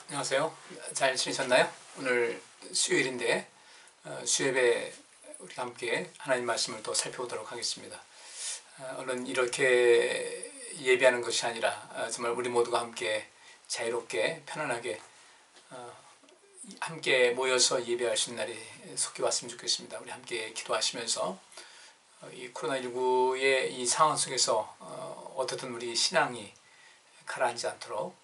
안녕하세요. 잘 지내셨나요? 오늘 수요일인데 수요일에 우리 함께 하나님 말씀을 또 살펴보도록 하겠습니다. 오늘 이렇게 예배하는 것이 아니라 정말 우리 모두가 함께 자유롭게 편안하게 함께 모여서 예배할 수 있는 날이 속히 왔으면 좋겠습니다. 우리 함께 기도하시면서 이 코로나19의 이 상황 속에서 어떻든 우리 신앙이 가라앉지 않도록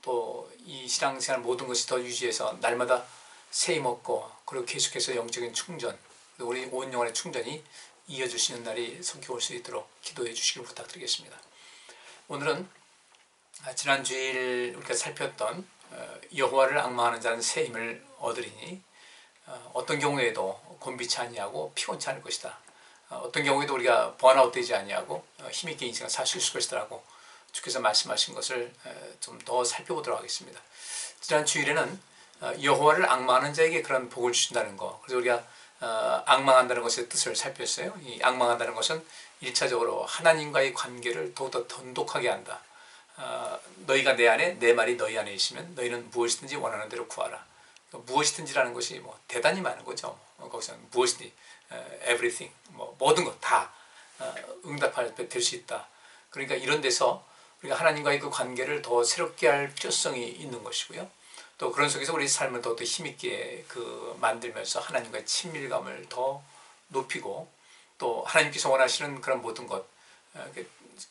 또 이 신앙생활 모든 것이 더 유지해서 날마다 새 힘없고 그리고 계속해서 영적인 충전, 우리 온 영혼의 충전이 이어질 수 있는 날이 속히 올 수 있도록 기도해 주시길 부탁드리겠습니다. 오늘은 지난 주일 우리가 살폈던 여호와를 앙망하는 자는 새 힘을 얻으리니 어떤 경우에도 곤비치 아니하고 피곤치 않을 것이다. 어떤 경우에도 우리가 번아웃 되지 아니하고 힘있게 인생을 살 수 있을 것이라고 주께서 말씀하신 것을 좀 더 살펴보도록 하겠습니다. 지난 주일에는 여호와를 앙망하는 자에게 그런 복을 주신다는 것, 그래서 우리가 앙망한다는 것의 뜻을 살폈어요. 이 앙망한다는 것은 1차적으로 하나님과의 관계를 더욱더 돈독하게 한다. 너희가 내 안에, 내 말이 너희 안에 있으면 너희는 무엇이든지 원하는 대로 구하라. 무엇이든지라는 것이 뭐 대단히 많은 거죠. 거기서 무엇이든지, everything, 뭐 모든 것 다 응답할 될 수 있다. 그러니까 이런 데서 우리가 하나님과의 그 관계를 더 새롭게 할 필요성이 있는 것이고요. 또 그런 속에서 우리 삶을 더 힘있게 만들면서 하나님과의 친밀감을 더 높이고 또 하나님께서 원하시는 그런 모든 것,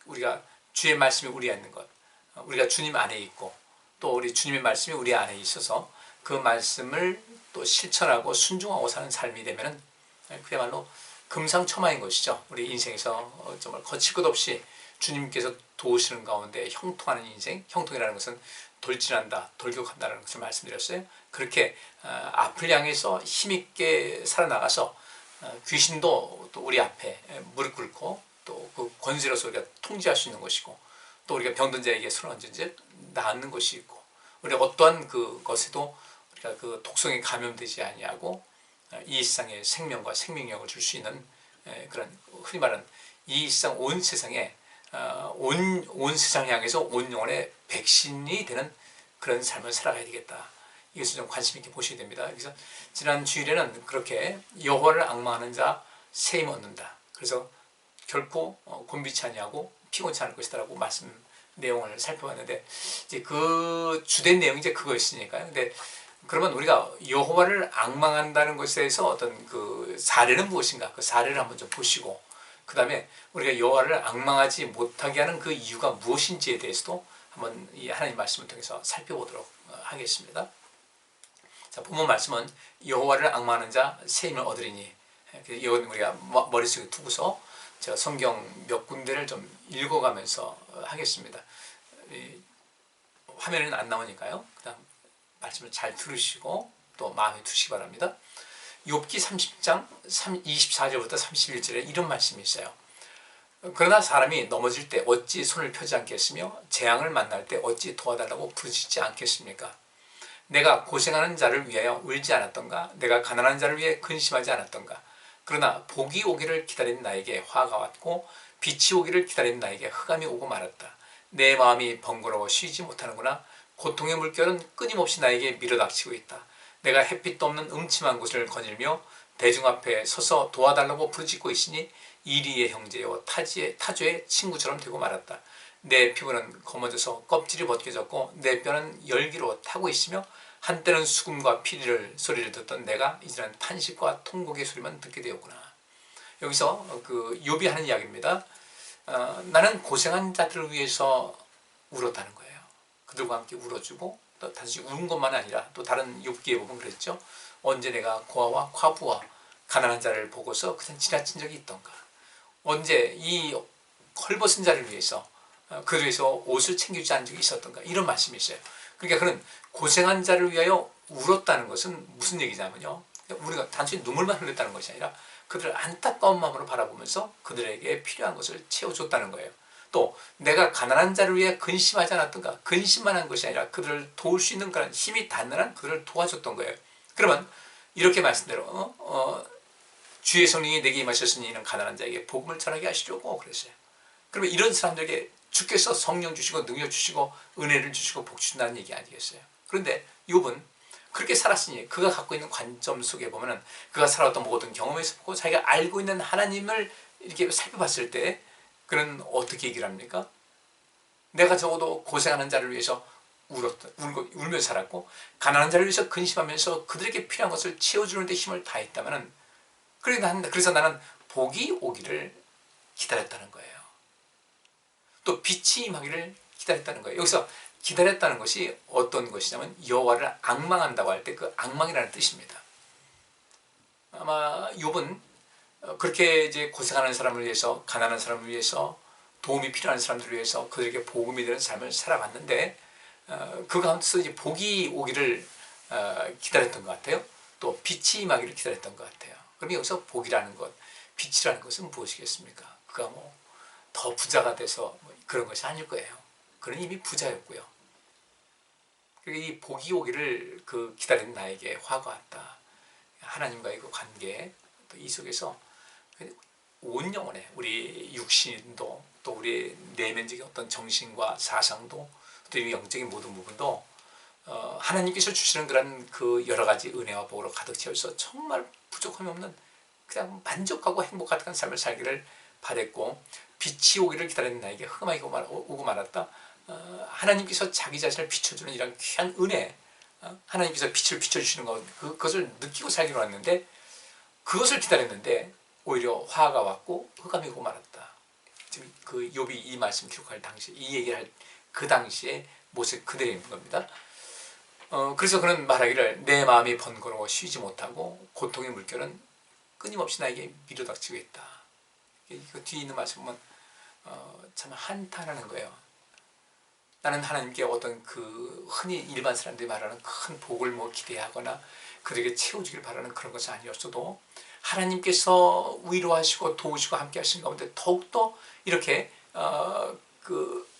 우리가 주의 말씀이 우리 안에 있는 것, 우리가 주님 안에 있고 또 우리 주님의 말씀이 우리 안에 있어서 그 말씀을 또 실천하고 순종하고 사는 삶이 되면은 그야말로 금상첨화인 것이죠. 우리 인생에서 정말 거칠 것 없이 주님께서 도우시는 가운데 형통하는 인생, 형통이라는 것은 돌진한다, 돌격한다는 것을 말씀드렸어요. 그렇게 앞을 향해서 힘있게 살아나가서 귀신도 또 우리 앞에 무릎 꿇고 또 그 권세로서 우리가 통제할 수 있는 것이고 또 우리가 병든 자에게 손을 얹은 즉 낫는 것이 있고 우리가 어떠한 그것에도 우리가 그 독성에 감염되지 아니하고 이 세상에 생명과 생명력을 줄 수 있는 그런 흔히 말하는 이 세상 온 세상에 온 세상 향해서 온 영혼의 백신이 되는 그런 삶을 살아가야 되겠다. 이것을 좀 관심 있게 보셔야 됩니다. 그래서 지난 주일에는 그렇게 여호와를 앙망하는 자 새 힘 얻는다. 그래서 결코 곤비치 아니하고 피곤치 않을 것이다라고 말씀 내용을 살펴봤는데 이제 그 주된 내용이 이제 그거였으니까요. 근데 그러면 우리가 여호와를 앙망한다는 것에 대해서 어떤 그 사례는 무엇인가? 그 사례를 한번 좀 보시고 그 다음에 우리가 여호와를 앙망하지 못하게 하는 그 이유가 무엇인지에 대해서도 한번 이 하나님 말씀을 통해서 살펴보도록 하겠습니다. 자, 본문 말씀은 여호와를 앙망하는 자 새 힘을 얻으리니, 이건 우리가 머릿속에 두고서 제가 성경 몇 군데를 좀 읽어가면서 하겠습니다. 화면에는 안 나오니까요. 그다음 말씀을 잘 들으시고 또 마음에 두시기 바랍니다. 욥기 30장 24절부터 31절에 이런 말씀이 있어요. 그러나 사람이 넘어질 때 어찌 손을 펴지 않겠으며 재앙을 만날 때 어찌 도와달라고 부르짖지 않겠습니까? 내가 고생하는 자를 위하여 울지 않았던가? 내가 가난한 자를 위해 근심하지 않았던가? 그러나 복이 오기를 기다린 나에게 화가 왔고 빛이 오기를 기다린 나에게 흑암이 오고 말았다. 내 마음이 번거로워 쉬지 못하는구나. 고통의 물결은 끊임없이 나에게 밀어닥치고 있다. 내가 햇빛도 없는 음침한 곳을 거닐며 대중 앞에 서서 도와달라고 부르짖고 있으니 이리의 형제요 타주의 친구처럼 되고 말았다. 내 피부는 검어져서 껍질이 벗겨졌고 내 뼈는 열기로 타고 있으며 한때는 수금과 피리를 소리를 듣던 내가 이제는 탄식과 통곡의 소리만 듣게 되었구나. 여기서 그 욥이 하는 이야기입니다. 나는 고생한 자들을 위해서 울었다는 거예요. 그들과 함께 울어주고 또 단지 우는 것만 아니라 또 다른 욥기에 보면 그랬죠. 언제 내가 고아와 과부와 가난한 자를 보고서 그냥 지나친 적이 있던가. 언제 이 헐벗은 자를 위해서 그를 위해서 옷을 챙겨주지 않은 적이 있었던가. 이런 말씀이 있어요. 그러니까 그는 고생한 자를 위하여 울었다는 것은 무슨 얘기냐면요. 우리가 단순히 눈물만 흘렸다는 것이 아니라 그들을 안타까운 마음으로 바라보면서 그들에게 필요한 것을 채워줬다는 거예요. 또 내가 가난한 자를 위해 근심하지 않았던가. 근심만 한 것이 아니라 그들을 도울 수 있는 그런 힘이 닿는 한 그들을 도와줬던 거예요. 그러면 이렇게 말씀대로 주의 성령이 내게 임하셨으니 이는 가난한 자에게 복음을 전하게 하시려고 그랬어요. 그러면 이런 사람들에게 주께서 성령 주시고 능력 주시고 은혜를 주시고 복 주신다는 얘기 아니겠어요? 그런데 욥은 그렇게 살았으니 그가 갖고 있는 관점 속에 보면은 그가 살아왔던 모든 경험에서 보고 자기가 알고 있는 하나님을 이렇게 살펴봤을 때 그는 어떻게 얘기를 합니까? 내가 적어도 고생하는 자를 위해서 울면서 살았고 가난한 자를 위해서 근심하면서 그들에게 필요한 것을 채워주는 데 힘을 다했다면 그래서 나는 복이 오기를 기다렸다는 거예요. 또 빛이 임하기를 기다렸다는 거예요. 여기서 기다렸다는 것이 어떤 것이냐면 여호와를 앙망한다고 할 때 그 앙망이라는 뜻입니다. 아마 욥은 그렇게 이제 고생하는 사람을 위해서, 가난한 사람을 위해서, 도움이 필요한 사람들을 위해서 그들에게 복음이 되는 삶을 살아갔는데 그 가운데서 이제 복이 오기를 기다렸던 것 같아요. 또 빛이 임하기를 기다렸던 것 같아요. 그럼 여기서 복이라는 것, 빛이라는 것은 무엇이겠습니까? 그가 뭐 더 부자가 돼서 뭐 그런 것이 아닐 거예요. 그는 이미 부자였고요. 이 복이 오기를 그 기다리는 나에게 화가 왔다. 하나님과의 그 관계, 또 이 속에서 온 영혼에 우리 육신도 또 우리 내면적인 어떤 정신과 사상도 또 이 영적인 모든 부분도 하나님께서 주시는 그런 그 여러 가지 은혜와 복으로 가득 채워서 정말 부족함이 없는 그냥 만족하고 행복한 삶을 살기를 바랬고 빛이 오기를 기다리는 나에게 흑암이 오고 말았다. 하나님께서 자기 자신을 비춰주는 이런 귀한 은혜, 하나님께서 빛을 비춰주시는 것, 그것을 느끼고 살기로 왔는데 그것을 기다렸는데 오히려 화가 왔고 흑암이 오고 말았다. 지금 그 욥이 이 말씀 기록할 당시, 이 얘기를 할 그 당시의 모습 그대로 있는 겁니다. 그래서 그는 말하기를 내 마음이 번거로워 쉬지 못하고 고통의 물결은 끊임없이 나에게 밀어닥치고 있다. 그 뒤에 있는 말씀 보면 참 한탄하는 거예요. 나는 하나님께 어떤 그 흔히 일반 사람들이 말하는 큰 복을 뭐 기대하거나 그들에게 채워주길 바라는 그런 것이 아니었어도 하나님께서 위로하시고 도우시고 함께 하시는 가운데 더욱더 이렇게 그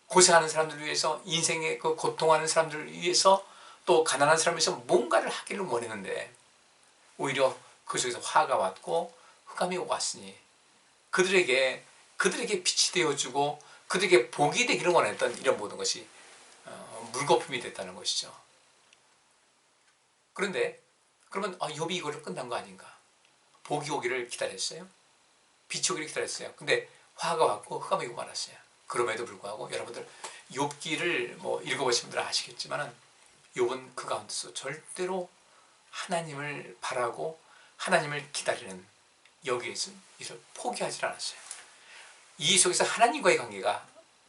고생하는 사람들을 위해서, 인생의 그 고통하는 사람들을 위해서, 또 가난한 사람을 위해서 뭔가를 하기를 원했는데 오히려 그 속에서 화가 왔고 흑암이 왔으니 그들에게 빛이 되어주고 그들에게 복이 되기를 원했던 이런 모든 것이 물거품이 됐다는 것이죠. 그런데 그러면 욥이 이걸로 끝난 거 아닌가? 복이 오기를 기다렸어요. 빛이 오기를 기다렸어요. 근데 화가 왔고 흑암이 오고 말았어요. 그럼에도 불구하고 여러분들 욥기를 뭐 읽어보신 분들은 아시겠지만 욥은 그 가운데서 절대로 하나님을 바라고 하나님을 기다리는 여기에서 포기하지 않았어요. 이 속에서 하나님과의 관계가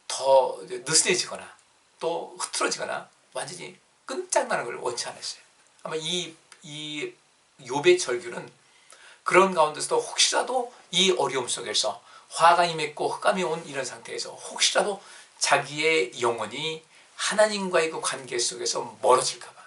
더 느슨해지거나 또 흐트러지거나 완전히 끝장나는 걸 원치 않았어요. 아마 이 욥의 절규는 그런 가운데서도 혹시라도 이 어려움 속에서 화가 임했고 흑암이 온 이런 상태에서 혹시라도 자기의 영혼이 하나님과의 그 관계 속에서 멀어질까봐,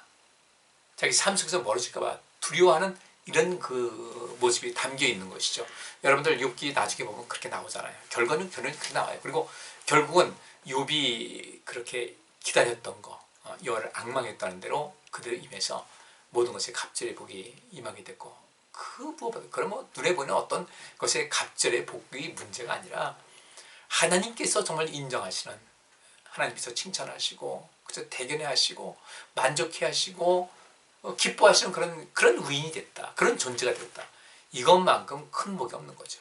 자기 삶 속에서 멀어질까봐 두려워하는 이런 그 모습이 담겨 있는 것이죠. 여러분들 욥기 나중에 보면 그렇게 나오잖아요. 결론은 그렇게 나와요. 그리고 결국은 욥이 그렇게 기다렸던 거, 여호와를 앙망했다는 대로 그들 입에서 모든 것에 갑절의 복이 임하게 됐고, 그럼 뭐 눈에 보이는 어떤 것의 갑절의 복이 문제가 아니라 하나님께서 정말 인정하시는, 하나님께서 칭찬하시고 그저 대견해 하시고 만족해 하시고 기뻐하시는 그런 위인이 됐다. 그런 존재가 됐다. 이것만큼 큰 복이 없는 거죠.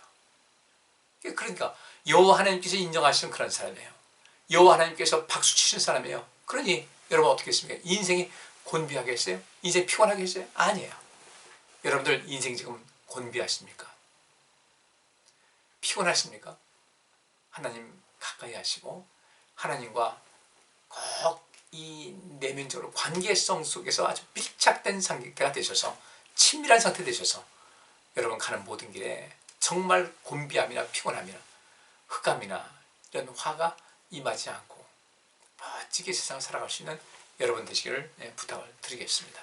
그러니까 여호와 하나님께서 인정하시는 그런 사람이에요. 여호와 하나님께서 박수 치시는 사람이에요. 그러니 여러분 어떻게 했습니까? 인생이 곤비하겠어요? 인생 피곤하겠어요? 아니에요. 여러분들 인생 지금 곤비하십니까? 피곤하십니까? 하나님 가까이 하시고 하나님과 꼭 이 내면적으로 관계성 속에서 아주 밀착된 상태가 되셔서 친밀한 상태 되셔서 여러분 가는 모든 길에 정말 곤비함이나 피곤함이나 흑암이나 이런 화가 임하지 않고 멋지게 세상을 살아갈 수 있는 여러분 되시기를 부탁을 드리겠습니다.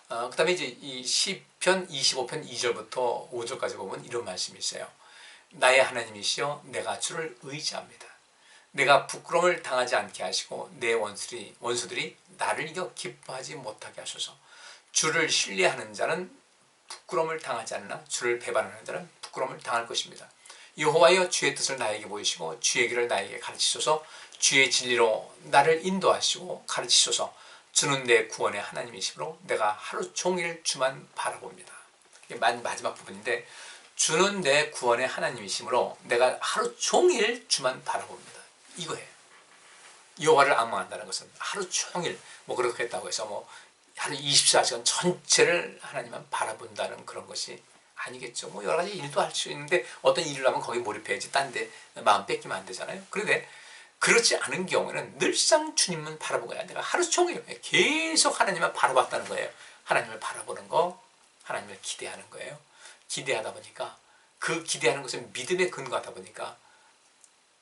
그 다음에 이제 이 시편 25편 2절부터 5절까지 보면 이런 말씀이 있어요. 나의 하나님이시여 내가 주를 의지합니다. 내가 부끄러움을 당하지 않게 하시고 내 원수들이 나를 이겨 기뻐하지 못하게 하소서. 주를 신뢰하는 자는 부끄러움을 당하지 않나 주를 배반하는 자는 부끄러움을 당할 것입니다. 여호와여 주의 뜻을 나에게 보이시고 주의 길을 나에게 가르치소서. 주의 진리로 나를 인도하시고 가르치셔서 주는 내 구원의 하나님이시므로 내가 하루 종일 주만 바라봅니다. 이게 마지막 부분인데, 주는 내 구원의 하나님이시므로 내가 하루 종일 주만 바라봅니다. 이거예요. 여호와를 앙망한다는 것은 하루 종일 뭐 그렇게 했다고 해서 뭐 하루 24시간 전체를 하나님만 바라본다는 그런 것이 아니겠죠. 뭐 여러 가지 일도 할 수 있는데 어떤 일을 하면 거기에 몰입해야지 딴 데 마음 뺏기면 안 되잖아요. 그런데 그렇지 않은 경우에는 늘상 주님만 바라보고야 내가 하루 종일 계속 하나님만 바라봤다는 거예요. 하나님을 바라보는 거, 하나님을 기대하는 거예요. 기대하다 보니까 그 기대하는 것은 믿음에 근거하다 보니까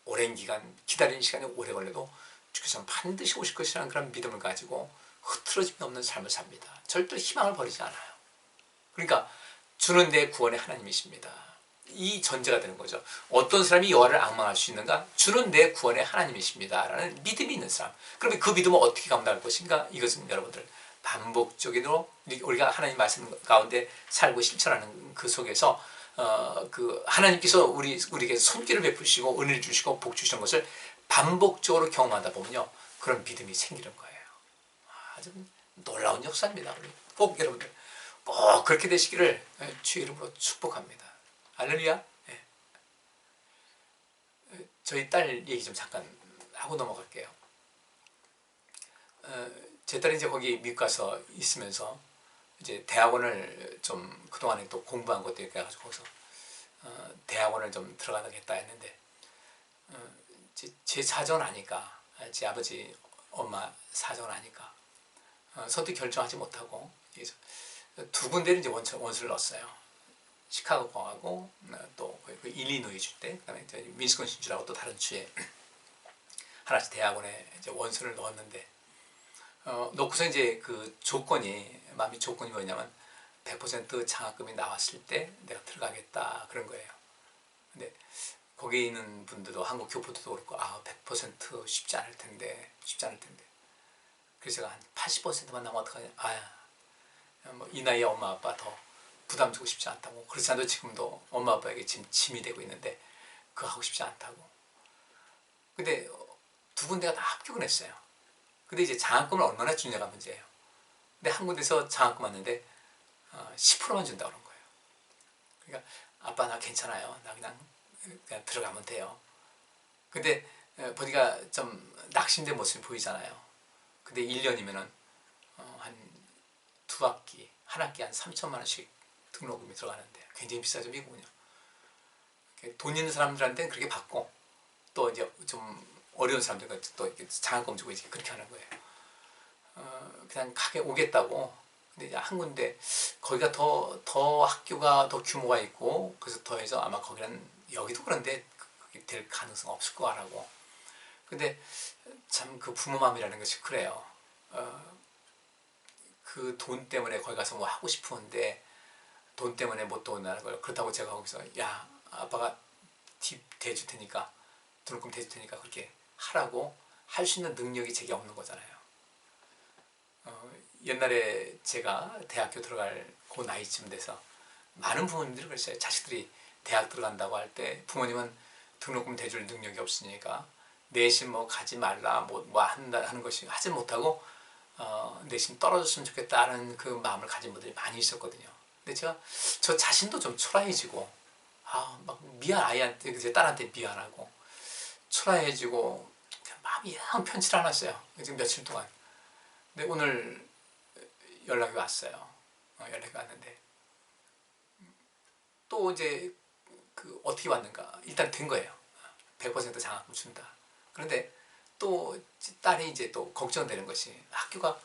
오랜 기간 기다리는 시간이 오래 걸려도 주께서는 반드시 오실 것이라는 그런 믿음을 가지고 흐트러짐이 없는 삶을 삽니다. 절대로 희망을 버리지 않아요. 그러니까 주는 내 구원의 하나님이십니다. 이 전제가 되는 거죠. 어떤 사람이 여호와를 앙망할 수 있는가? 주는 내 구원의 하나님이십니다 라는 믿음이 있는 사람. 그러면 그 믿음을 어떻게 감당할 것인가? 이것은 여러분들 반복적으로 우리가 하나님 말씀 가운데 살고 실천하는 그 속에서 그 하나님께서 우리에게 손길을 베푸시고 은혜를 주시고 복 주시는 것을 반복적으로 경험하다 보면요, 그런 믿음이 생기는 거예요. 아주 놀라운 역사입니다. 우리 꼭 여러분들 꼭 그렇게 되시기를 주의 이름으로 축복합니다. 할렐루야. 네. 저희 딸 얘기 좀 잠깐 하고 넘어갈게요. 제 딸이 이제 거기 미국 가서 있으면서 이제 대학원을 좀 그동안에 또 공부한 것도 있고 해가지고 거기서 대학원을 좀 들어가겠다 했는데 제 사정을 아니까, 제 아버지 엄마 사정을 아니까 선뜻 결정하지 못하고 두 군데를 이제 원서를 넣었어요. 시카고 공하고 또 그 일리노이 주대, 그다음에 미스콘신 주라고 또 다른 주에 하나씩 대학원에 이제 원서를 넣었는데 넣고서 이제 그 마음이 조건이 뭐냐면 100% 장학금이 나왔을 때 내가 들어가겠다 그런 거예요. 근데 거기 있는 분들도 한국 교포들도 그렇고 100% 쉽지 않을 텐데. 그래서 제가 한 80%만 나면 어떡하냐. 뭐 이 나이에 엄마 아빠 더 부담 주고 싶지 않다고. 그렇지 않아도 지금도 엄마 아빠에게 지금 짐이 되고 있는데 그거 하고 싶지 않다고. 근데 두 군데가 다 합격은 했어요. 근데 이제 장학금을 얼마나 주냐가 문제예요. 근데 한 군데서 장학금 왔는데 10%만 준다고 그런 거예요. 그러니까 아빠 나 괜찮아요. 나 그냥 들어가면 돼요. 근데 보니까 좀 낙심된 모습이 보이잖아요. 근데 1년이면은 한 두 학기, 한 학기 한 3천만 원씩 등록금이 들어가는데 굉장히 비싸죠, 미국은요. 돈 있는 사람들한테는 그렇게 받고 또 이제 좀 어려운 사람들은 또 장학금 주고 이제 그렇게 하는 거예요. 그냥 가게 오겠다고. 근데 이제 한 군데 거기가 더 학교가 더 규모가 있고 그래서 더해서 아마 거기는 여기도 그런데 그게 될 가능성 없을 거라고. 근데 참 그 부모 마음이라는 것이 그래요. 그 돈 때문에 거기 가서 뭐 하고 싶은데 돈 때문에 못 온다는 걸. 그렇다고 제가 거기서 야 아빠가 팁 대줄 테니까 등록금 대줄 테니까 그렇게 하라고 할 수 있는 능력이 제게 없는 거잖아요. 옛날에 제가 대학교 들어갈 그 나이쯤 돼서 많은 부모님들이 그랬어요. 자식들이 대학 들어간다고 할 때 부모님은 등록금 대줄 능력이 없으니까 내신 뭐 가지 말라 뭐 한다 하는 것이 하지 못하고 내신 떨어졌으면 좋겠다는 그 마음을 가진 분들이 많이 있었거든요. 근데 제가 저 자신도 좀 초라해지고 막 아이한테 제 딸한테 미안하고 초라해지고 마음이 영 편치 않았어요. 지금 며칠 동안. 근데 오늘 연락이 왔어요. 연락이 왔는데 또 이제 그 어떻게 왔는가. 일단 된 거예요. 100% 장학금 준다. 그런데 또 딸이 이제 또 걱정되는 것이 학교가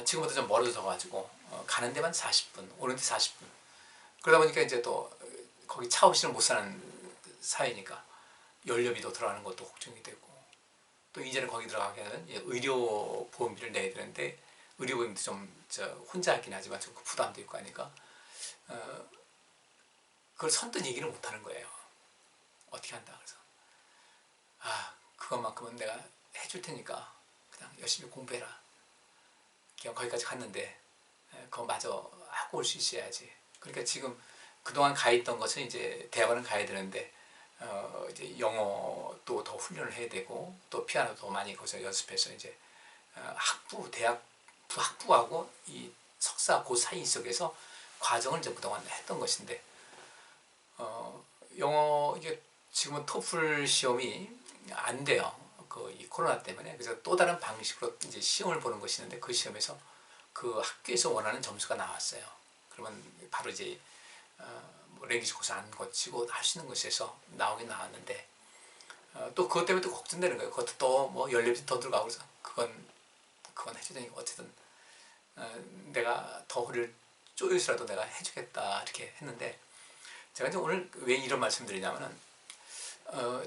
지금보다 좀 멀어져 가지고 가는 데만 40분, 오는 데 40분. 그러다 보니까 이제 또 거기 차 없이는 못 사는 사이니까 연료비도 들어가는 것도 걱정이 되고, 또 이제는 거기 들어가게 하면 의료 보험비를 내야 되는데 의료 보험도 좀 혼자 하긴 하지만 좀 부담도 있고 하니까 그걸 선뜻 얘기를 못 하는 거예요. 어떻게 한다 그래서 그것만큼은 내가 해줄 테니까 그냥 열심히 공부해라. 그냥 거기까지 갔는데 그거 마저 하고 올 수 있어야지. 그러니까 지금 그동안 가 있던 것은 이제 대학원을 가야 되는데 이제 영어도 더 훈련을 해야 되고 또 피아노도 많이 거기서 연습해서 이제 대학 학부하고 이 석사 그 사이 속에서 과정을 이제 그동안 했던 것인데 영어 이게 지금은 토플 시험이 안 돼요. 이 코로나 때문에. 그래서 또 다른 방식으로 이제 시험을 보는 것이 있는데 그 시험에서 그 학교에서 원하는 점수가 나왔어요. 그러면 바로 이제 뭐 랭귀지 코스 안 거치고 할 수 있는 것에서 나오긴 나왔는데 또 그것 때문에 또 걱정되는 거예요. 그것도 또 뭐 14배 더 들어가고 그래서 그건 해주더니 어쨌든 내가 더 허리를 쪼여서라도 내가 해주겠다 이렇게 했는데 제가 이제 오늘 왜 이런 말씀드리냐면은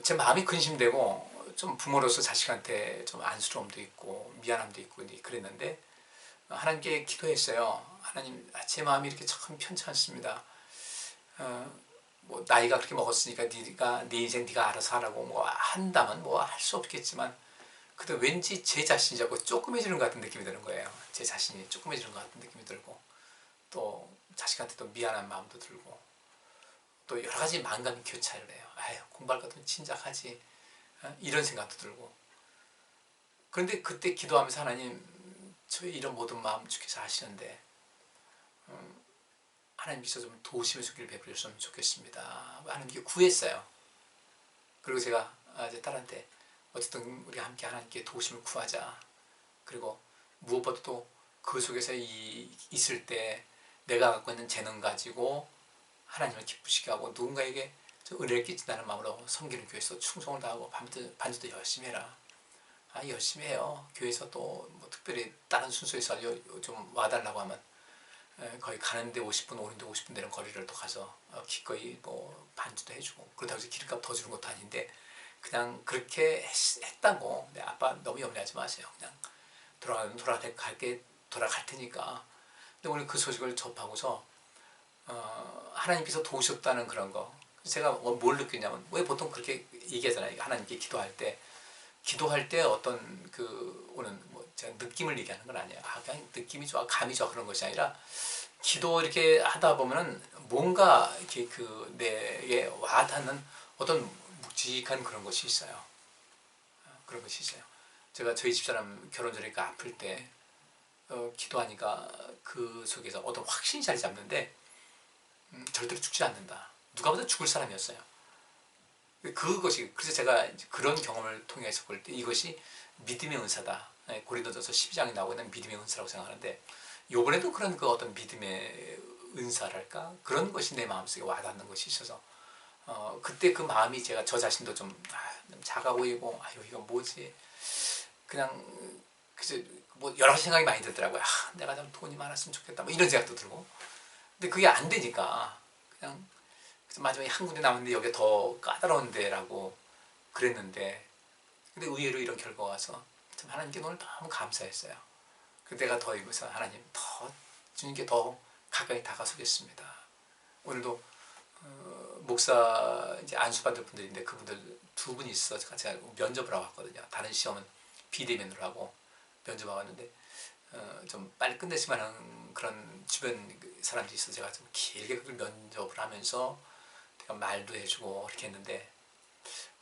제 마음이 근심되고 좀 부모로서 자식한테 좀 안쓰러움도 있고 미안함도 있고 그랬는데 하나님께 기도했어요. 하나님, 제 마음이 이렇게 참 편치 않습니다. 뭐 나이가 그렇게 먹었으니까 네가 네 인생 네가 알아서 하라고 뭐 한다면 뭐 할 수 없겠지만 그래도 왠지 제 자신이 자꾸 조그매지는 것 같은 느낌이 드는 거예요. 제 자신이 조그매지는 것 같은 느낌이 들고 또 자식한테 또 미안한 마음도 들고 또 여러 가지 만감이 교차를 해요. 아유, 공부할 것 같으면 진작 하지. 이런 생각도 들고. 그런데 그때 기도하면서 하나님, 저의 이런 모든 마음 주께서 아시는데 하나님께서 좀 도우심의 손길을 베풀었으면 좋겠습니다. 하나님께 구했어요. 그리고 제가 이제 딸한테 어쨌든 우리 함께 하나님께 도우심을 구하자. 그리고 무엇보다도 그 속에서 있을 때 내가 갖고 있는 재능 가지고 하나님을 기쁘시게 하고 누군가에게 은혜를 끼친다는 마음으로 섬기는 교회에서 충성을 다하고 반주도 열심히 해라. 열심히 해요. 교회에서 또 뭐 특별히 다른 순서에서 좀 와달라고 하면 거의 가는데 50분, 오는데 50분 되는 거리를 또 가서 기꺼이 뭐 반주도 해주고 그렇다고 해서 기름값 더 주는 것도 아닌데 그냥 그렇게 했다고. 아빠 너무 염려하지 마세요. 그냥 돌아갈 테니까. 근데 오늘 그 소식을 접하고서 하나님께서 도우셨다는 그런 거. 제가 뭘 느꼈냐면 왜 보통 그렇게 얘기하잖아요. 하나님께 기도할 때 어떤 오는 뭐 제가 느낌을 얘기하는 건 아니에요. 그냥 느낌이 좋아, 감이 좋아 그런 것이 아니라 기도 이렇게 하다 보면은 뭔가 이렇게 내게 와닿는 어떤 묵직한 그런 것이 있어요. 그런 것이 있어요. 제가 저희 집사람 결혼 전에 아플 때 기도하니까 그 속에서 어떤 확신이 자리 잡는데 절대로 죽지 않는다. 누가 봐도 죽을 사람이었어요. 그래서 제가 그런 경험을 통해서 볼 때 이것이 믿음의 은사다. 고린도전서 12장에 나오고 있는 믿음의 은사라고 생각하는데 요번에도 그런 어떤 믿음의 은사랄까 그런 것이 내 마음속에 와닿는 것이 있어서 그때 그 마음이 저 자신도 좀 작아 보이고 이거 뭐지 그냥 그래서 뭐 여러 가지 생각이 많이 들더라고요. 내가 좀 돈이 많았으면 좋겠다 뭐 이런 생각도 들고 근데 그게 안 되니까 그냥 마지막에 한 군데 남았는데 여기가 더 까다로운 데라고 그랬는데 근데 의외로 이런 결과가 와서 참 하나님께 오늘 너무 감사했어요. 그때가 더 이면서 하나님 더 주님께 더 가까이 다가서겠습니다. 오늘도 목사 이제 안수받을 분들인데 그분들 두 분이 있어서 같이 면접을 하고 왔거든요. 다른 시험은 비대면으로 하고 면접하고 왔는데 좀 빨리 끝냈으면 하는 그런 주변 사람들이 있어서 제가 좀 길게 그 면접을 하면서 말도 해주고 이렇게 했는데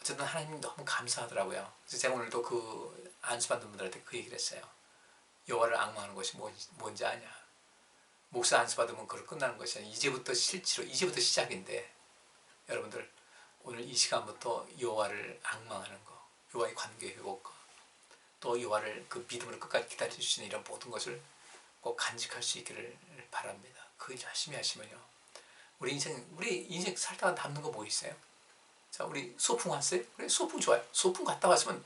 어쨌든 하나님 너무 감사하더라고요. 그래서 제가 오늘도 그 안수받는 분들한테 그 얘기를 했어요. 여호와를 앙망하는 것이 뭔지 아냐. 목사 안수받으면 그걸 끝나는 것이 아니라 이제부터 시작인데 여러분들 오늘 이 시간부터 여호와를 앙망하는 거, 여호와의 관계 회복과 또 여호와를 그 믿음으로 끝까지 기다려주시는 이런 모든 것을 꼭 간직할 수 있기를 바랍니다. 그 열심히 하시면요. 우리 인생 살다가 남는 거 뭐 있어요? 자, 우리 소풍 왔어요? 그래, 소풍 좋아요. 소풍 갔다 왔으면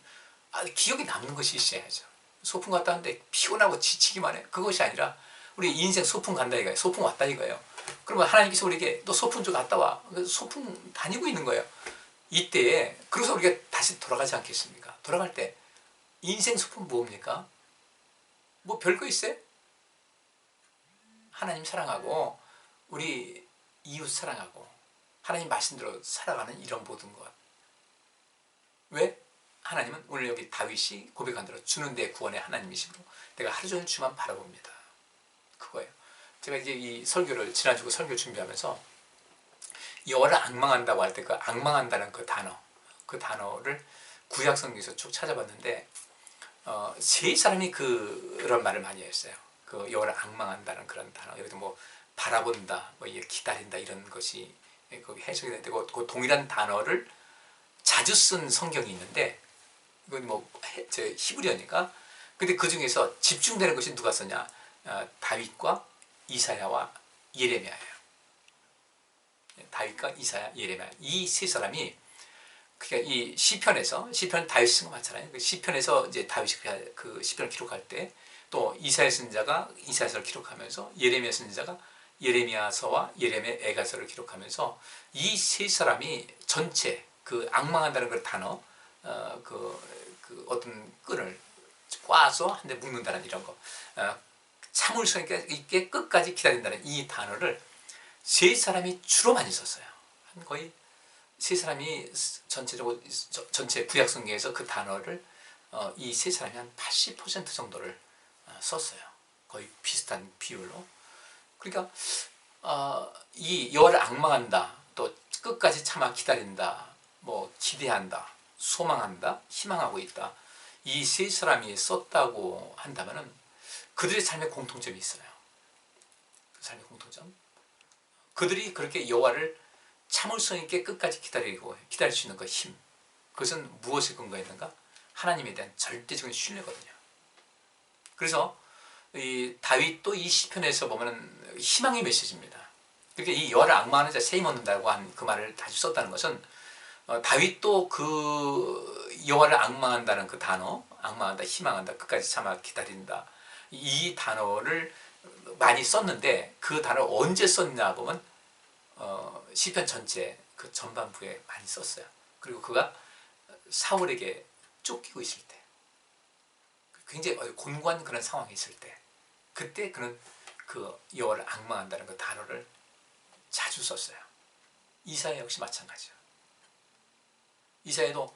기억이 남는 것이 있어야죠. 소풍 갔다 왔는데 피곤하고 지치기만 해. 그것이 아니라 우리 인생 소풍 간다 이거예요. 소풍 왔다 이거예요. 그러면 하나님께서 우리에게 너 소풍 좀 갔다 와. 소풍 다니고 있는 거예요. 이때에 그래서 우리가 다시 돌아가지 않겠습니까? 돌아갈 때 인생 소풍 뭡니까? 뭐 별거 있어요? 하나님 사랑하고 우리 이웃 사랑하고 하나님 말씀대로 살아가는 이런 모든 것. 왜? 하나님은 오늘 여기 다윗이 고백한 대로 주는 내 구원의 하나님이시므로 내가 하루 종일 주만 바라봅니다. 그거예요. 제가 이제 이 설교를 지난주 설교 준비하면서 여호와를 앙망한다고 할 때 그 앙망한다는 그 단어를 구약 성경에서 쭉 찾아봤는데 세 사람이 그런 말을 많이 했어요. 그 여호와를 앙망한다는 그런 단어. 여기도 뭐 바라본다, 뭐 기다린다 이런 것이 거기 해석이 되는데 그 동일한 단어를 자주 쓴 성경이 있는데 이건 뭐 히브리어니까. 근데 그 중에서 집중되는 것이 누가 썼냐? 다윗과 이사야와 예레미야예요. 다윗과 이사야, 예레미야 이 세 사람이 그러니까 이 시편은 다윗이 쓴 거 맞잖아요. 그 시편에서 이제 다윗이 그 시편을 기록할 때 또 이사야 선지자가 이사야서를 기록하면서 예레미야 선지자가 예레미야서와 예레미야 애가서를 기록하면서 이 세 사람이 전체 그 앙망한다는 그 단어 그 어떤 끈을 꽈서 한 대 묶는다는 이런 거 참을성 있게 끝까지 기다린다는 이 단어를 세 사람이 주로 많이 썼어요. 거의 세 사람이 전체적으로 전체 구약 성경에서 그 단어를 이 세 사람이 한 80% 정도를 썼어요. 거의 비슷한 비율로. 그러니까 이 여호와를 앙망한다, 또 끝까지 참아 기다린다, 뭐 기대한다, 소망한다, 희망하고 있다. 이 세 사람이 썼다고 한다면은 그들의 삶에 공통점이 있어요. 그 삶의 공통점. 그들이 그렇게 여호와를 참을성 있게 끝까지 기다릴 수 있는 그 힘. 그것은 무엇에 근거했는가? 하나님에 대한 절대적인 신뢰거든요. 그래서 이 다윗도 이 시편에서 보면은 희망의 메시지입니다. 그러니까 이 여호와를 앙망하는 자 세임 얻는다고 한 그 말을 다시 썼다는 것은 다윗도 그 여호와를 앙망한다는 그 단어, 앙망한다, 희망한다, 끝까지 참아 기다린다 이 단어를 많이 썼는데 그 단어를 언제 썼냐 보면 시편 전체 그 전반부에 많이 썼어요. 그리고 그가 사울에게 쫓기고 있을 때, 굉장히 곤고한 그런 상황이 있을 때, 그때 그는 그 여호와를 앙망한다는 그 단어를 자주 썼어요. 이사야 역시 마찬가지죠. 이사야도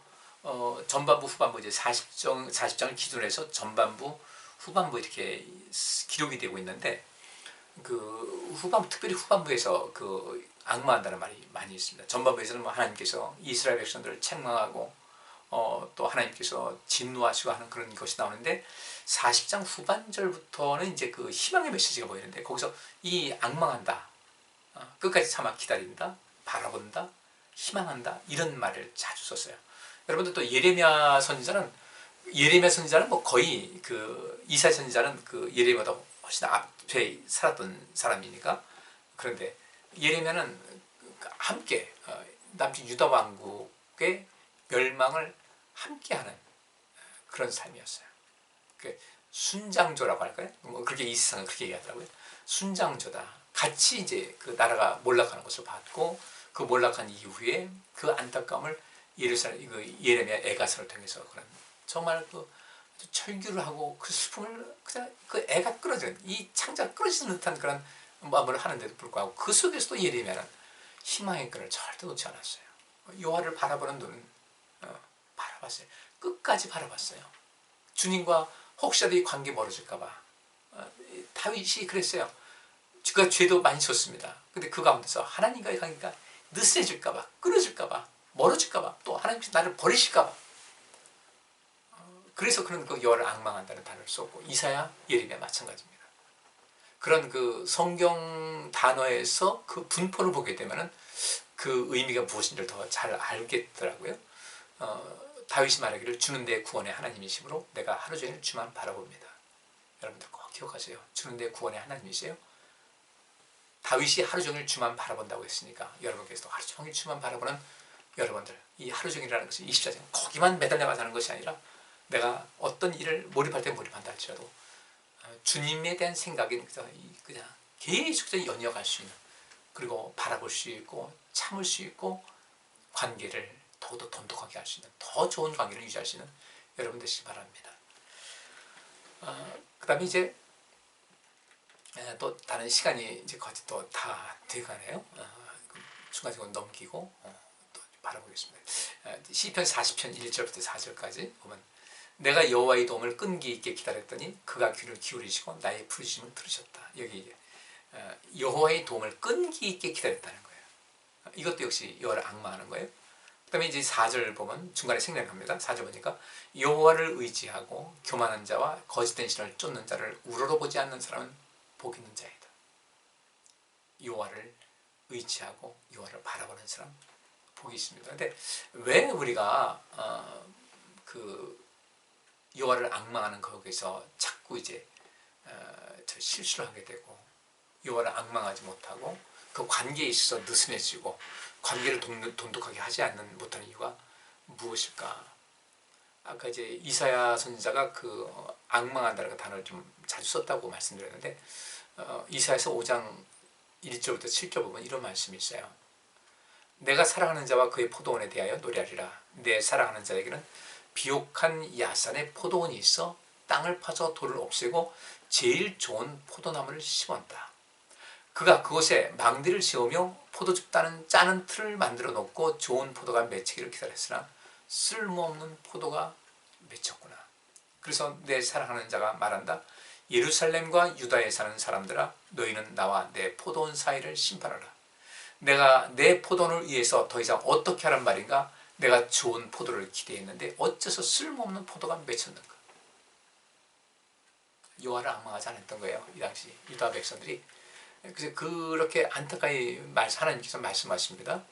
전반부 후반부 이제 40장을 기준으로 해서 전반부 후반부 이렇게 기록이 되고 있는데 그 특별히 후반부에서 그 앙망한다는 말이 많이 있습니다. 전반부에서는 뭐 하나님께서 이스라엘 백성들을 책망하고 또 하나님께서 진노하시고 하는 그런 것이 나오는데 40장 후반절부터는 이제 그 희망의 메시지가 보이는데 거기서 이 앙망한다, 끝까지 참아 기다린다, 바라본다, 희망한다 이런 말을 자주 썼어요. 여러분들 또 예레미야 선지자는 뭐 거의 그 이사야 선지자는 그 예레미야보다 훨씬 앞에 살았던 사람이니까. 그런데 예레미야는 함께 남쪽 유다 왕국의 멸망을 함께하는 그런 삶이었어요. 순장조라고 할까요? 뭐 그렇게 이 세상은 그렇게 얘기하더라고요. 순장조다. 같이 이제 그 나라가 몰락하는 것을 봤고 그 몰락한 이후에 그 안타까움을 예레미야 애가서를 통해서 그런 정말 그 철규를 하고 그 슬픔을 그냥 그 애가 끌어지는 이 창자가 끌어지는 듯한 그런 마음을 하는데도 불구하고 그 속에서도 예레미야는 희망의 끈을 절대 놓지 않았어요. 여호와를 바라보는 눈은 바라봤어요. 끝까지 바라봤어요. 주님과 혹시라도 이 관계 멀어질까봐. 다윗이 그랬어요. 그가 죄도 많이 졌습니다. 근데 그 가운데서 하나님과의 관계가 느슨해질까봐, 끊어질까봐, 멀어질까봐, 또 하나님께서 나를 버리실까봐. 그래서 그는 그 여호와를 앙망한다는 단어를 썼고 이사야, 예레미야 마찬가지입니다. 그런 그 성경 단어에서 그 분포를 보게 되면은 그 의미가 무엇인지를 더 잘 알겠더라고요. 다윗이 말하기를 주는 내 구원의 하나님이시므로 내가 하루 종일 주만 바라봅니다. 여러분들 꼭 기억하세요. 주는 내 구원의 하나님이세요. 다윗이 하루 종일 주만 바라본다고 했으니까 여러분께서도 하루 종일 주만 바라보는 여러분들, 이 하루 종일이라는 것은 24시간 거기만 매달려 사는 것이 아니라 내가 어떤 일을 몰입할 때 몰입한다 할지라도 주님에 대한 생각이 그냥 계속적으로 연이어갈 수 있는, 그리고 바라볼 수 있고 참을 수 있고 관계를 더욱더 돈독하게 할 수 있는, 더 좋은 관계를 유지할 수 있는 여러분 되시기 바랍니다. 그 다음에 이제 또 다른 시간이 이제 거의 또 다 돼가네요. 순간적으로 넘기고 또 바라보겠습니다. 시편 40편 1절부터 4절까지 보면 내가 여호와의 도움을 끈기 있게 기다렸더니 그가 귀를 기울이시고 나의 부르심을 들으셨다. 여기 여호와의 도움을 끈기 있게 기다렸다는 거예요. 이것도 역시 여호와를 앙망하는 거예요. 그 다음에 이제 4절 보면 중간에 생략합니다. 4절 보니까 여호와를 의지하고 교만한 자와 거짓된 신을 쫓는 자를 우러러보지 않는 사람은 복 있는 자이다. 여호와를 의지하고 여호와를 바라보는 사람 복이 있습니다. 근데 왜 우리가 그 여호와를 앙망하는 거기서 자꾸 이제 저 실수를 하게 되고 여호와를 앙망하지 못하고 그 관계에 있어서 느슨해지고 관계를 돈독하게 하지 않는 못하는 이유가 무엇일까? 아까 이제 이사야 선지자가 그 앙망한다는 단어를 좀 자주 썼다고 말씀드렸는데 이사야서 5장 1절부터 7절 보면 이런 말씀이 있어요. 내가 사랑하는 자와 그의 포도원에 대하여 노래하리라. 내 사랑하는 자에게는 비옥한 야산의 포도원이 있어 땅을 파서 돌을 없애고 제일 좋은 포도나무를 심었다. 그가 그곳에 망대를 세우며 포도즙 짜는 틀을 만들어 놓고 좋은 포도가 맺히기를 기다렸으나 쓸모없는 포도가 맺혔구나. 그래서 내 사랑하는 자가 말한다. 예루살렘과 유다에 사는 사람들아, 너희는 나와 내 포도원 사이를 심판하라. 내가 내 포도원을 위해서 더 이상 어떻게 하란 말인가? 내가 좋은 포도를 기대했는데 어째서 쓸모없는 포도가 맺혔는가? 여호와를 앙망하지 않았던 거예요. 이 당시 유다 백성들이. 그래서 그렇게 안타까이 하나님께서 말씀하십니다.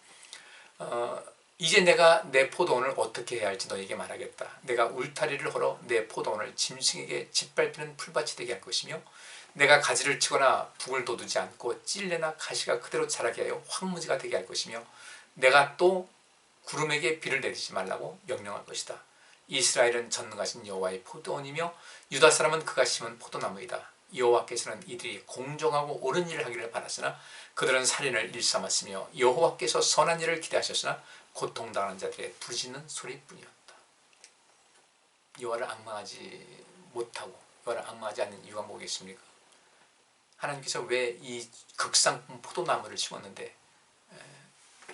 이제 내가 내 포도원을 어떻게 해야 할지 너에게 말하겠다. 내가 울타리를 걸어 내 포도원을 짐승에게 짓밟히는 풀밭이 되게 할 것이며 내가 가지를 치거나 북을 돋우지 않고 찔레나 가시가 그대로 자라게 하여 황무지가 되게 할 것이며 내가 또 구름에게 비를 내리지 말라고 명령할 것이다. 이스라엘은 전능하신 여호와의 포도원이며 유다 사람은 그가 심은 포도나무이다. 여호와께서는 이들이 공정하고 옳은 일을 하기를 바랐으나 그들은 살인을 일삼았으며 여호와께서 선한 일을 기대하셨으나 고통당하는 자들의 부르짖는 소리뿐이었다. 여호와를 앙망하지 못하고 여호와를 앙망하지 않는 이유가 뭐겠습니까? 하나님께서 왜 이 극상품 포도나무를 심었는데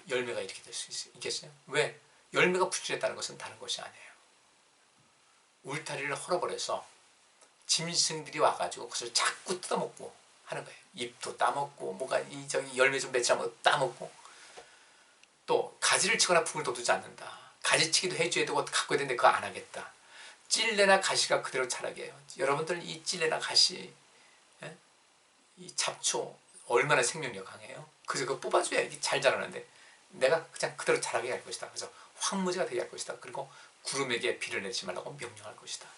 열매가 이렇게 될 수 있겠어요? 왜? 열매가 부실했다는 것은 다른 것이 아니에요. 울타리를 헐어버려서 짐승들이 와가지고 그것을 자꾸 뜯어먹고 하는 거예요. 잎도 따먹고 뭐가 저기 열매 좀 맺히면 따먹고 또 가지를 치거나 북을 돋우지 않는다. 가지치기도 해줘야 되고 갖고 있는데 그거 안 하겠다. 찔레나 가시가 그대로 자라게 해요. 여러분들 이 찔레나 가시 이 잡초 얼마나 생명력 강해요. 그래서 그거 뽑아줘야 이게 잘 자라는데 내가 그냥 그대로 자라게 할 것이다. 그래서 황무지가 되게 할 것이다. 그리고 구름에게 비를 내지 말라고 명령할 것이다.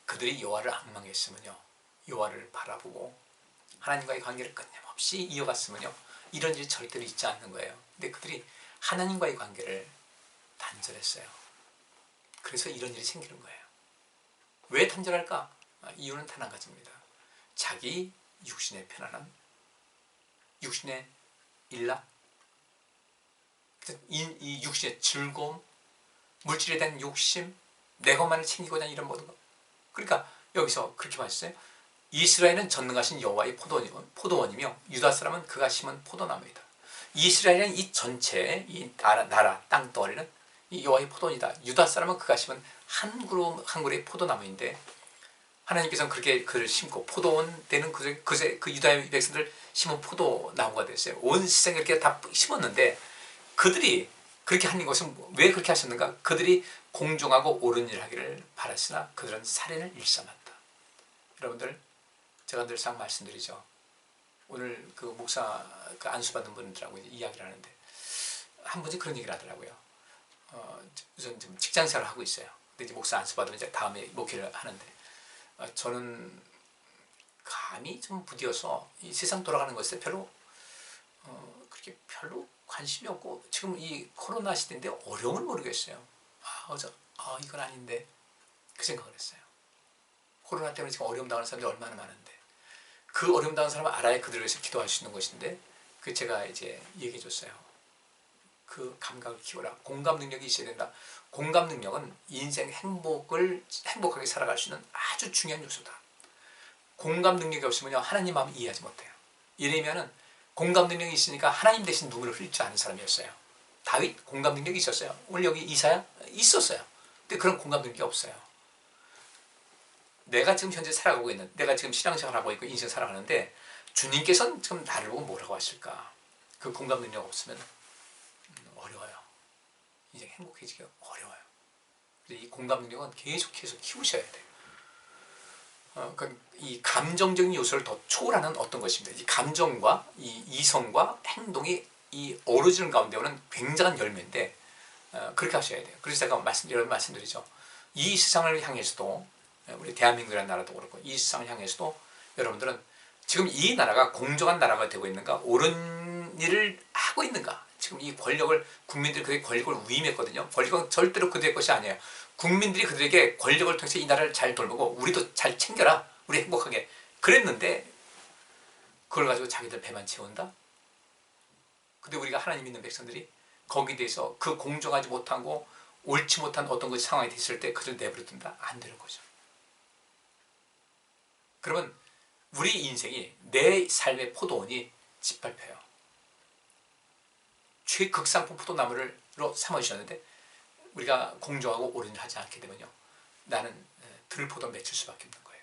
그들이 여호와를 앙망했으면요, 여호와를 바라보고 하나님과의 관계를 끊임없이 이어갔으면요, 이런 일이 절대로 있지 않는 거예요. 근데 그들이 하나님과의 관계를 단절했어요. 그래서 이런 일이 생기는 거예요. 왜 단절할까? 이유는 단 한 가지입니다. 자기 육신의 편안함, 육신의 일락, 이 육신의 즐거움, 물질에 대한 욕심, 내 것만을 챙기고자 하는 이런 모든 것. 그러니까 여기서 그렇게 말했어요. 이스라엘은 전능하신 여호와의 포도원이며 유다 사람은 그가 심은 포도나무이다. 이스라엘은 이 전체 이 나라 땅덩어리는 이 여호와의 포도원이다. 유다 사람은 그가 심은 한 그루의 포도나무인데 하나님께서는 그렇게 그를 심고 포도원 되는 그 유다의 백성들 심은 포도나무가 됐어요. 온 세상에 이렇게 다 심었는데 그들이 그렇게 하는 것은 왜 그렇게 하셨는가? 그들이 공정하고 옳은 일을 하기를 바랐으나 그들은 살인을 일삼았다. 여러분들, 제가 늘상 말씀드리죠. 오늘 그 목사 그 안수받는 분들하고 이야기를 하는데 한 분이 그런 얘기를 하더라고요. 우선 지금 직장생활을 하고 있어요. 근데 이제 목사 안수받으면 이제 다음에 목회를 하는데 저는 감이 좀 부디어서 이 세상 돌아가는 것에 별로 그렇게 별로 관심이 없고 지금 이 코로나 시대인데 어려움을 모르겠어요. 이건 아닌데 그 생각을 했어요. 코로나 때문에 지금 어려움 당하는 사람들이 얼마나 많은데 그 어려움 당하는 사람은 알아야 그들을 위해서 기도할 수 있는 것인데 그 제가 이제 얘기해 줬어요. 그 감각을 키워라. 공감 능력이 있어야 된다. 공감 능력은 인생 행복하게 살아갈 수 있는 아주 중요한 요소다. 공감 능력이 없으면 하나님 마음을 이해하지 못해요. 이러면은 공감 능력이 있으니까 하나님 대신 눈물을 흘릴 줄 아는 사람이었어요. 다윗 공감 능력이 있었어요. 오늘 여기 이사야 있었어요. 근데 그런 공감 능력이 없어요. 내가 지금 현재 살아가고 있는, 내가 지금 신앙생활을 하고 있고 인생 살아가는데 주님께서는 지금 나를 보고 뭐라고 하실까? 그 공감 능력 없으면 어려워요. 인생 행복해지기가 어려워요. 그래서 이 공감 능력은 계속해서 키우셔야 돼요. 그러니까 이 감정적인 요소를 더 초월하는 어떤 것입니다. 이 감정과 이 이성과 행동이 이 어우러지는 가운데 오는 굉장한 열매인데 그렇게 하셔야 돼요. 그래서 제가 여러 번 말씀드리죠. 이 세상을 향해서도 우리 대한민국이라는 나라도 그렇고 이 세상을 향해서도 여러분들은 지금 이 나라가 공정한 나라가 되고 있는가, 옳은 일을 하고 있는가. 지금 이 권력을 국민들이 그들의 권력을 위임했거든요. 권력은 절대로 그들의 것이 아니에요. 국민들이 그들에게 권력을 통해서 이 나라를 잘 돌보고 우리도 잘 챙겨라, 우리 행복하게 그랬는데 그걸 가지고 자기들 배만 채운다. 근데 우리가 하나님 믿는 백성들이 거기에 대해서 그 공정하지 못하고 옳지 못한 어떤 그 상황이 됐을 때 그들 내버려둔다? 안 되는 거죠. 그러면 우리 인생이 내 삶의 포도원이 짓밟혀요. 최극상품 포도나무로 삼아주셨는데 우리가 공정하고 옳은 일을 하지 않게 되면요, 나는 들포도 맺힐 수밖에 없는 거예요.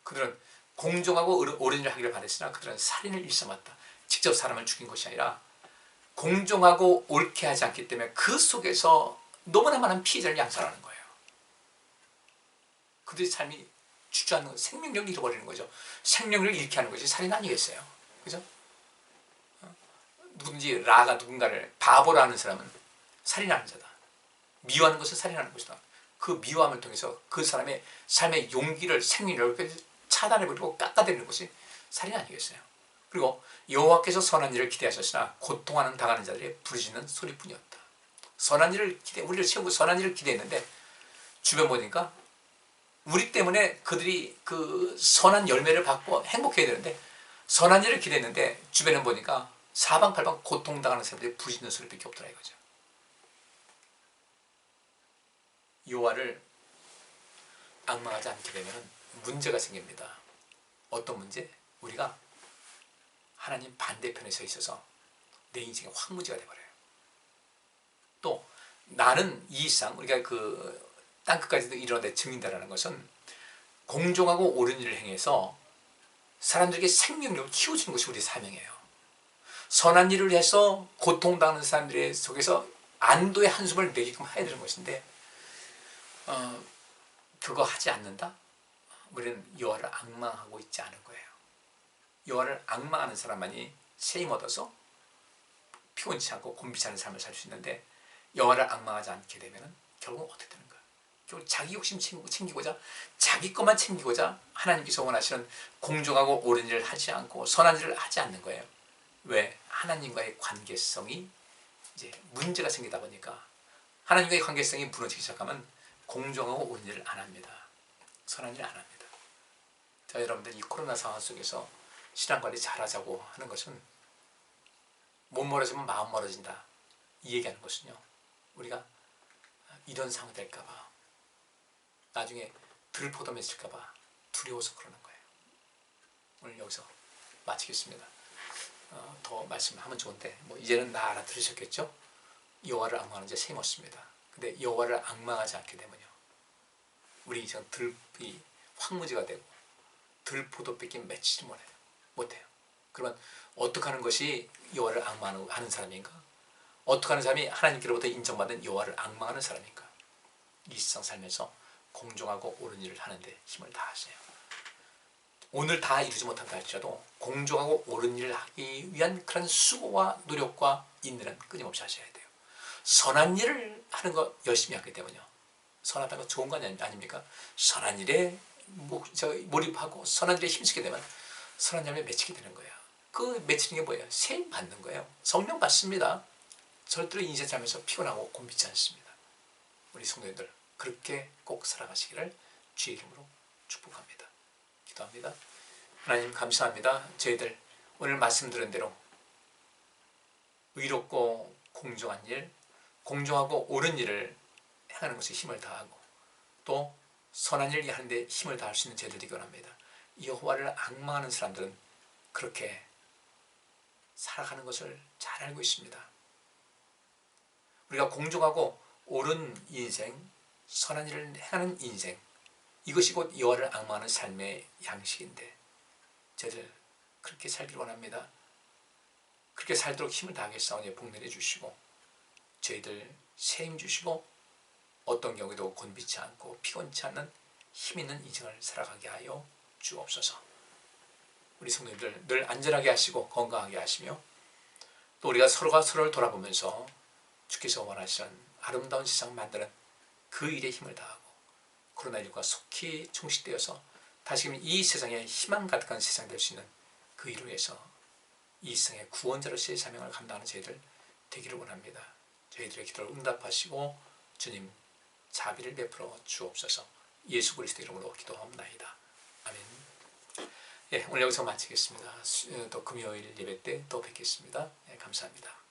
그들은 공정하고 옳은 일을 하기를 바랬으나 그들은 살인을 일삼았다. 직접 사람을 죽인 것이 아니라 공정하고 옳게 하지 않기 때문에 그 속에서 너무나 많은 피해자를 양산하는 거예요. 그들의 삶이 주저하는 생명력을 잃어버리는 거죠. 생명력을 잃게 하는 것이 살인 아니겠어요? 그죠? 누군지 라가 누군가를 바보로 하는 사람은 살인하는 자다. 미워하는 것을 살인하는 것이다. 그 미워함을 통해서 그 사람의 삶의 용기를, 생명력을 차단해버리고 깎아내리는 것이 살인 아니겠어요? 그리고 여호와께서 선한 일을 기대하셨으나 고통하는 당하는 자들의 부르짖는 소리뿐이었다. 선한 일을 우리를 세우고 선한 일을 기대했는데 주변 보니까 우리 때문에 그들이 그 선한 열매를 받고 행복해야 되는데 선한 일을 기대했는데 주변에 보니까 사방팔방 고통당하는 사람들이 부르짖는 소리밖에 없더라 이거죠. 여호와를 앙망하지 않게 되면 문제가 생깁니다. 어떤 문제? 우리가 하나님 반대편에 서 있어서 내 인생의 황무지가 돼버려요. 또 나는 이 이상 우리가 그 땅끝까지도 이르러내 증인다라는 것은 공정하고 옳은 일을 행해서 사람들에게 생명력을 키워주는 것이 우리의 사명이에요. 선한 일을 해서 고통당하는 사람들의 속에서 안도의 한숨을 내게끔 해야 되는 것인데 그거 하지 않는다? 우리는 여호와를 앙망하고 있지 않은 거예요. 여호와를 앙망하는 사람만이 세임 얻어서 피곤치 않고 곤비치 않은 삶을 살 수 있는데 여호와를 앙망하지 않게 되면 결국 어떻게 되는 거야? 결국 자기 욕심 챙기고자 자기 것만 챙기고자 하나님께서 원하시는 공정하고 옳은 일을 하지 않고 선한 일을 하지 않는 거예요. 왜? 하나님과의 관계성이 이제 문제가 생기다 보니까 하나님과의 관계성이 무너지기 시작하면 공정하고 옳은 일을 안 합니다. 선한 일을 안 합니다. 자, 여러분들 이 코로나 상황 속에서 신앙관리 잘하자고 하는 것은 몸 멀어지면 마음 멀어진다. 이 얘기하는 것은요, 우리가 이런 상황이 될까봐 나중에 들포도 맺힐까봐 두려워서 그러는 거예요. 오늘 여기서 마치겠습니다. 더 말씀하면 좋은데 뭐 이제는 다 알아들으셨겠죠? 여호와를 앙망하는 자 셈 없습니다. 근데 여호와를 앙망하지 않게 되면요, 우리 인생 들이 황무지가 되고 들포도밖에 맺히지 못해요. 그러면 어떻게 하는 것이 여호와를 앙망하는 사람인가? 어떻게 하는 사람이 하나님께로부터 인정받은 여호와를 앙망하는 사람인가? 이 세상 살면서 공정하고 옳은 일을 하는데 힘을 다하세요. 오늘 다 이루지 못한다 할지라도 공정하고 옳은 일을 하기 위한 그런 수고와 노력과 인내는 끊임없이 하셔야 돼요. 선한 일을 하는 거 열심히 하게 되면요, 선하다는 거 좋은 거 아닙니까? 선한 일에 몰입하고 선한 일에 힘쓰게 되면 선한 열매 맺히게 되는 거예요. 그 맺히는 게 뭐예요? 세임 받는 거예요. 성령 받습니다. 절대로 인생 살면서 피곤하고 곤비지 않습니다. 우리 성도님들 그렇게 꼭 살아가시기를 주의 이름으로 축복합니다. 기도합니다. 하나님 감사합니다. 저희들 오늘 말씀 들은 대로 의롭고 공정한 일, 공정하고 옳은 일을 행하는 것에 힘을 다하고 또 선한 일을 하는데 힘을 다할 수 있는 저희들 되기 원합니다. 여호와를 앙망하는 사람들은 그렇게 살아가는 것을 잘 알고 있습니다. 우리가 공정하고 옳은 인생, 선한 일을 행하는 인생, 이것이 곧 여호와를 앙망하는 삶의 양식인데 저희들 그렇게 살기를 원합니다. 그렇게 살도록 힘을 다하겠사오니 복 내려주시고 저희들 새 힘 주시고 어떤 경우에도 곤비치 않고 피곤치 않는 힘 있는 인생을 살아가게 하여 주옵소서. 우리 성도님들 늘 안전하게 하시고 건강하게 하시며 또 우리가 서로가 서로를 돌아보면서 주께서 원하시는 아름다운 세상 만드는 그 일에 힘을 다하고 코로나19가 속히 종식되어서 다시금 이 세상에 희망 가득한 세상 될 수 있는 그 일을 위해서 이 세상의 구원자로서의 사명을 감당하는 저희들 되기를 원합니다. 저희들의 기도를 응답하시고 주님 자비를 베풀어 주옵소서. 예수 그리스도 이름으로 기도합나이다. 아멘. 예, 오늘 여기서 마치겠습니다. 또 금요일 예배 때 또 뵙겠습니다. 예, 감사합니다.